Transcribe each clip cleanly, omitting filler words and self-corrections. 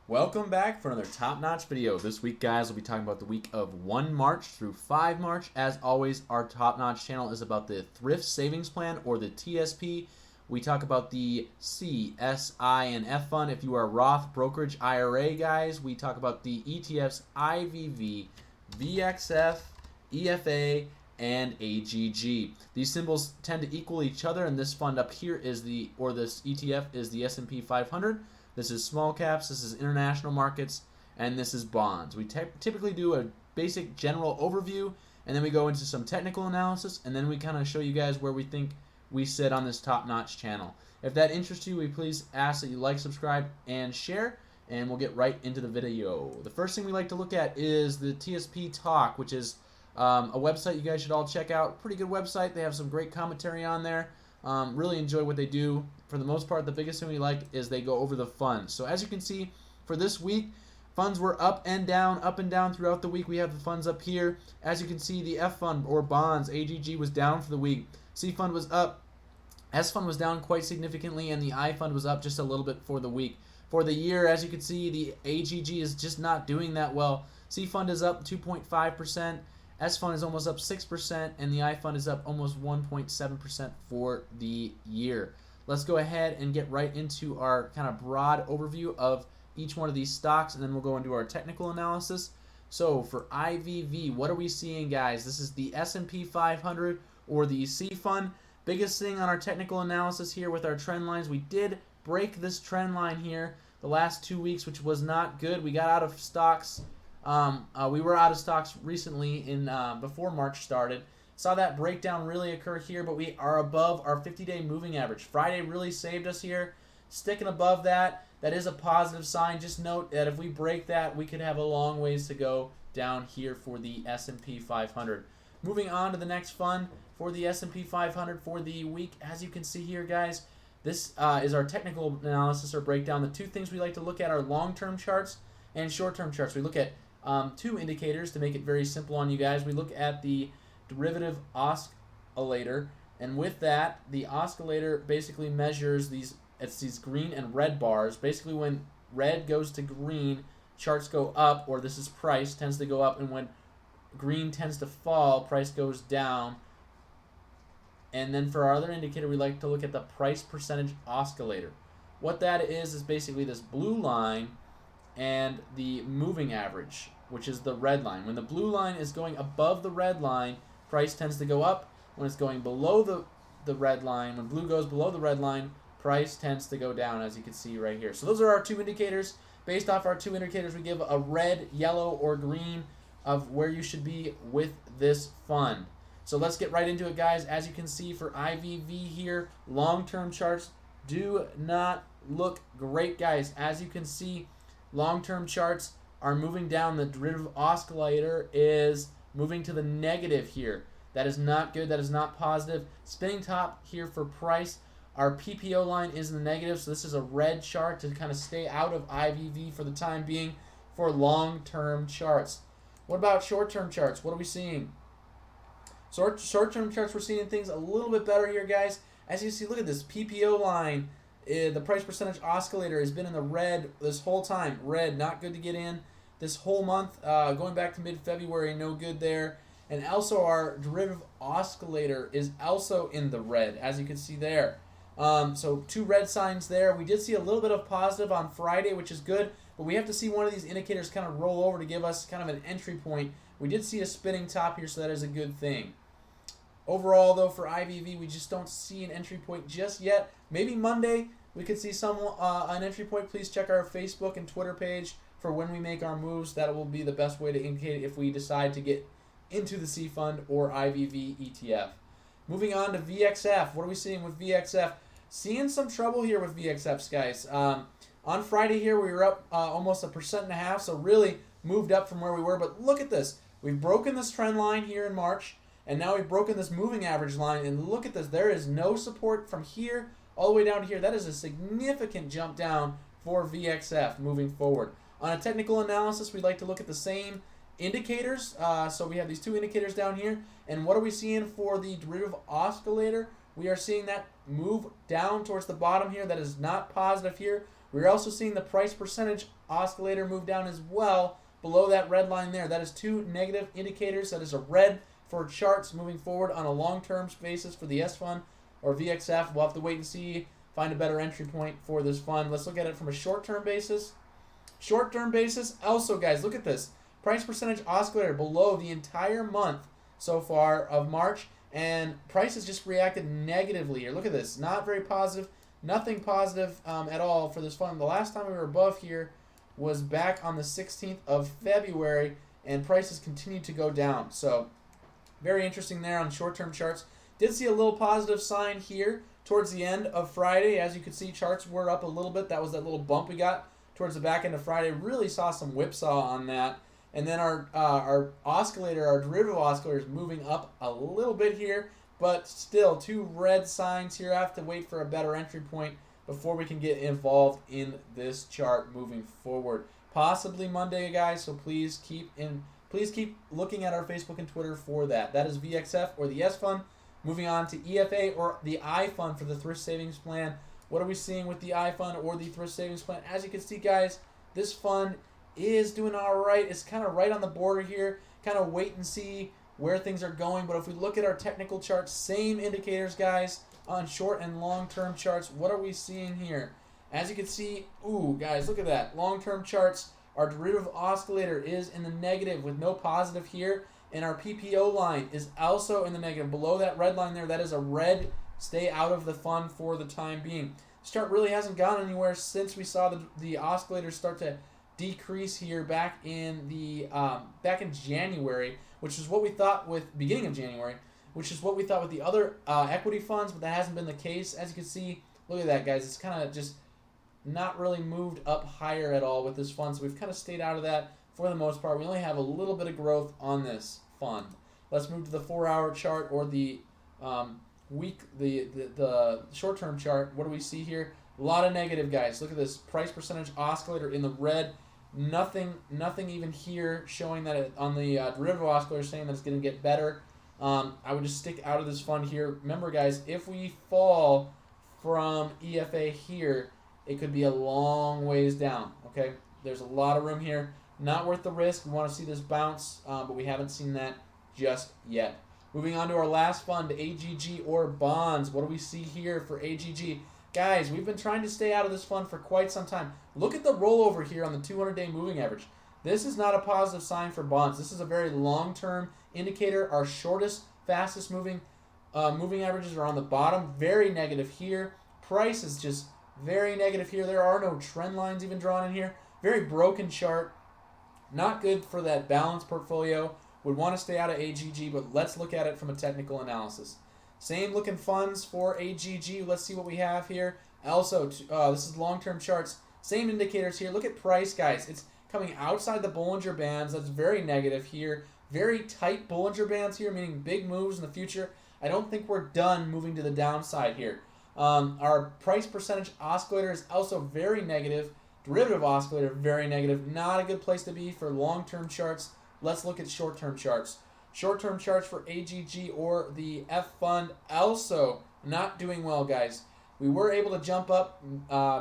Welcome back for another top-notch video. This week, guys, we'll be talking about the week of 1 March through 5 March. As always, our top-notch channel is about the Thrift Savings Plan, or the TSP. We talk about the C, S, I, and F fund. If you are a Roth brokerage IRA, guys, we talk about the ETFs IVV, VXF, EFA, and AGG. These symbols tend to equal each other, and this fund up here is this ETF is the S&P 500. This is small caps, this is international markets, and this is bonds. We typically do a basic general overview, and then we go into some technical analysis, and then we kind of show you guys where we think we sit on this top-notch channel. If that interests you, we please ask that you like, subscribe, and share, and we'll get right into the video. The first thing we like to look at is the TSP Talk, which is a website you guys should all check out. Pretty good website. They have some great commentary on there. Really enjoy what they do. For the most part, the biggest thing we like is they go over the funds. So as you can see, for this week, funds were up and down throughout the week. We have the funds up here. As you can see, the F fund, or bonds, AGG, was down for the week. C fund was up. S fund was down quite significantly, and the I fund was up just a little bit for the week. For the year, as you can see, the AGG is just not doing that well. C fund is up 2.5%. S fund is almost up 6%, and the I fund is up almost 1.7% for the year. Let's go ahead and get right into our kind of broad overview of each one of these stocks, and then we'll go into our technical analysis. So for IVV, what are we seeing, guys? This is the S&P 500, or the C fund. Biggest thing on our technical analysis here with our trend lines, we did break this trend line here the last 2 weeks, which was not good. We got out of stocks. We were out of stocks recently before March started. Saw that breakdown really occur here, but we are above our 50-day moving average. Friday really saved us here. Sticking above that, that is a positive sign. Just note that if we break that, we could have a long ways to go down here for the S&P 500. Moving on to the next fund for the S&P 500 for the week. As you can see here, guys, this is our technical analysis or breakdown. The two things we like to look at are long-term charts and short-term charts. We look at two indicators to make it very simple on you guys. We look at the derivative oscillator, and with that, the oscillator basically measures these green and red bars. Basically, when red goes to green, charts go up, or this is price, tends to go up, and when green tends to fall, price goes down. And then for our other indicator, we like to look at the price percentage oscillator. What that is basically this blue line and the moving average, which is the red line. When the blue line is going above the red line, price tends to go up. When it's going below the red line, when blue goes below the red line, price tends to go down, as you can see right here. So those are our two indicators. Based off our two indicators, we give a red, yellow, or green of where you should be with this fund. So let's get right into it, guys. As you can see for IVV here, long-term charts do not look great, guys. As you can see, long-term charts are moving down. The derivative oscillator is moving to the negative here. That is not good. That is not positive. Spinning top here for price. Our PPO line is in the negative, so this is a red chart to kind of stay out of IVV for the time being for long-term charts. What about short-term charts? What are we seeing? Short-term charts, we're seeing things a little bit better here, guys. As you see, look at this PPO line. The price percentage oscillator has been in the red this whole time. Red, not good to get in. This whole month, going back to mid-February, no good there. And also our derivative oscillator is also in the red, as you can see there. So two red signs there. We did see a little bit of positive on Friday, which is good, but we have to see one of these indicators kind of roll over to give us kind of an entry point. We did see a spinning top here, so that is a good thing. Overall, though, for IVV, we just don't see an entry point just yet. Maybe Monday we could see an entry point. Please check our Facebook and Twitter page for when we make our moves. That will be the best way to indicate if we decide to get into the C fund or IVV ETF. Moving on to VXF. What are we seeing with VXF? Seeing some trouble here with VXFs, guys. On Friday here, we were up almost 1.5%, so really moved up from where we were. But look at this. We've broken this trend line here in March, and now we've broken this moving average line. And look at this. There is no support from here all the way down to here. That is a significant jump down for VXF moving forward. On a technical analysis, we like to look at the same indicators. So we have these two indicators down here. And what are we seeing for the derivative oscillator? We are seeing that move down towards the bottom here. That is not positive here. We're also seeing the price percentage oscillator moved down as well below that red line there. That is 2 negative indicators. That is a red for charts moving forward on a long-term basis for the S fund or VXF. We'll have to wait and see, find a better entry point for this fund. Let's look at it from a short-term basis. Short-term basis, also, guys, look at this. Price percentage oscillator below the entire month so far of March, and price has just reacted negatively here. Look at this. Not very positive. Nothing positive at all for this fund. The last time we were above here was back on the 16th of February, and prices continued to go down. So very interesting there on short-term charts. Did see a little positive sign here towards the end of Friday. As you can see, charts were up a little bit. That was that little bump we got towards the back end of Friday. Really saw some whipsaw on that. And then our oscillator, our derivative oscillator, is moving up a little bit here, but still 2 red signs here. I have to wait for a better entry point before we can get involved in this chart moving forward. Possibly Monday, guys, so please keep looking at our Facebook and Twitter for that. That is VXF or the S fund. Moving on to EFA or the I fund for the Thrift Savings Plan. What are we seeing with the I fund or the Thrift Savings Plan? As you can see, guys, this fund is doing all right. It's kind of right on the border here. Kind of wait and see where things are going. But if we look at our technical charts, same indicators, guys, on short and long-term charts. What are we seeing here? As you can see, ooh, guys, look at that. Long-term charts, our derivative oscillator is in the negative with no positive here. And our PPO line is also in the negative. Below that red line there, that is a red. Stay out of the fund for the time being. This chart really hasn't gone anywhere since we saw the oscillators start to decrease here back in January, which is what we thought with beginning of January, which is what we thought with the other equity funds, but that hasn't been the case. As you can see, look at that, guys. It's kind of just not really moved up higher at all with this fund, so we've kind of stayed out of that for the most part. We only have a little bit of growth on this fund. Let's move to the 4-hour chart or the the short-term chart. What do we see here? A lot of negative, guys. Look at this price percentage oscillator in the red. Nothing even here showing that on the derivative oscillator saying that it's going to get better. I would just stick out of this fund here. Remember, guys, if we fall from EFA here, it could be a long ways down. Okay, there's a lot of room here. Not worth the risk. We want to see this bounce, but we haven't seen that just yet. Moving on to our last fund, AGG or bonds. What do we see here for AGG? Guys, we've been trying to stay out of this fund for quite some time. Look at the rollover here on the 200-day moving average. This is not a positive sign for bonds. This is a very long-term indicator. Our shortest, fastest moving averages are on the bottom. Very negative here. Price is just very negative here. There are no trend lines even drawn in here. Very broken chart. Not good for that balanced portfolio. Would want to stay out of AGG, but let's look at it from a technical analysis. Same looking funds for AGG. Let's see what we have here. Also, this is long-term charts. Same indicators here. Look at price, guys. It's coming outside the Bollinger Bands. That's very negative here. Very tight Bollinger Bands here, meaning big moves in the future. I don't think we're done moving to the downside here. Our price percentage oscillator is also very negative. Derivative oscillator, very negative. Not a good place to be for long-term charts. Let's look at short-term charts. Short-term charts for AGG or the F fund also not doing well, guys. We were able to jump up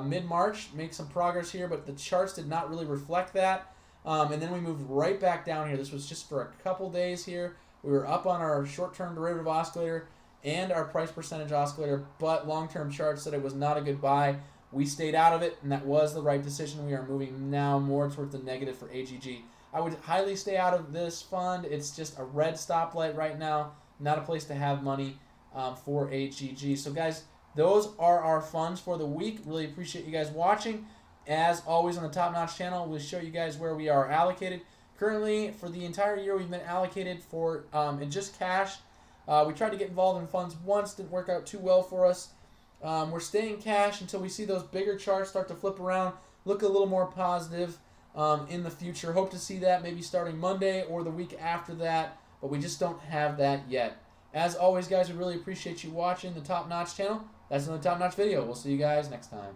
mid-March, make some progress here, but the charts did not really reflect that. And then we moved right back down here. This was just for a couple days here. We were up on our short-term derivative oscillator and our price percentage oscillator, but long-term charts said it was not a good buy. We stayed out of it, and that was the right decision. We are moving now more towards the negative for AGG. I would highly stay out of this fund. It's just a red stoplight right now. Not a place to have money for AGG. So, guys, those are our funds for the week. Really appreciate you guys watching. As always on the Top Notch channel, we'll show you guys where we are allocated. Currently, for the entire year, we've been allocated for in just cash. We tried to get involved in funds once. Didn't work out too well for us. We're staying cash until we see those bigger charts start to flip around, look a little more positive in the future. Hope to see that maybe starting Monday or the week after that, but we just don't have that yet. As always, guys, we really appreciate you watching the Top Notch channel. That's another Top Notch video. We'll see you guys next time.